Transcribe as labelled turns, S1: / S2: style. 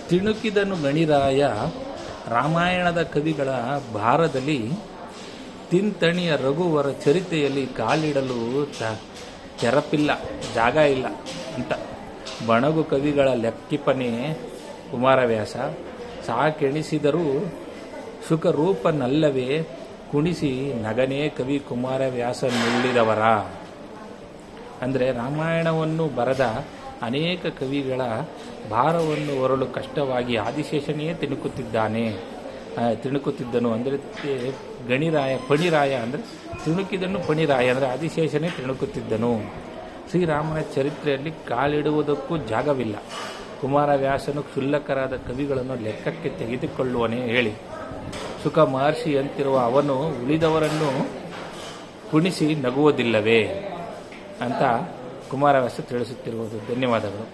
S1: ತಿಣುಕಿದನು ಗಣಿರಾಯ ರಾಮಾಯಣದ ಕವಿಗಳ ಭಾರದಲ್ಲಿ ತಿಂತಣಿಯ ರಘುವರ ಚರಿತೆಯಲ್ಲಿ ಕಾಲಿಡಲು ತೆರಪಿಲ್ಲ, ಜಾಗ ಇಲ್ಲ ಅಂತ ಬಣಗು ಕವಿಗಳ ಲೆಕ್ಕಿಪನೆ ಕುಮಾರವ್ಯಾಸ. ಸಾಕೆಣಿಸಿದರೂ ಸುಖರೂಪನಲ್ಲವೇ ಕುಣಿಸಿ ನಗನೇ ಕವಿ ಕುಮಾರವ್ಯಾಸ ನುಳ್ಳಿದವರ. ಅಂದರೆ ರಾಮಾಯಣವನ್ನು ಬರೆದ ಅನೇಕ ಕವಿಗಳ ಭಾರವನ್ನು ಹೊರಲು ಕಷ್ಟವಾಗಿ ಆದಿಶೇಷನೇ ತಿಣುಕುತ್ತಿದ್ದನು. ಅಂದರೆ ಗಣಿರಾಯ ಪಣಿರಾಯ ಅಂದರೆ ತಿಣುಕಿದನು, ಪಣಿರಾಯ ಅಂದರೆ ಆದಿಶೇಷನೇ ತಿಣುಕುತ್ತಿದ್ದನು. ಶ್ರೀರಾಮನ ಚರಿತ್ರೆಯಲ್ಲಿ ಕಾಲಿಡುವುದಕ್ಕೂ ಜಾಗವಿಲ್ಲ. ಕುಮಾರವ್ಯಾಸನು ಕ್ಷುಲ್ಲಕರಾದ ಕವಿಗಳನ್ನು ಲೆಕ್ಕಕ್ಕೆ ತೆಗೆದುಕೊಳ್ಳುವನೇ ಹೇಳಿ. ಸುಖ ಮಹರ್ಷಿಯಂತಿರುವ ಅವನು ಉಳಿದವರನ್ನು ಕುಣಿಸಿ ನಗುವುದಿಲ್ಲವೇ ಅಂತ ಕುಮಾರವ್ಯಾಸ ತಿಳಿಸುತ್ತಿರುವುದು. ಧನ್ಯವಾದಗಳು.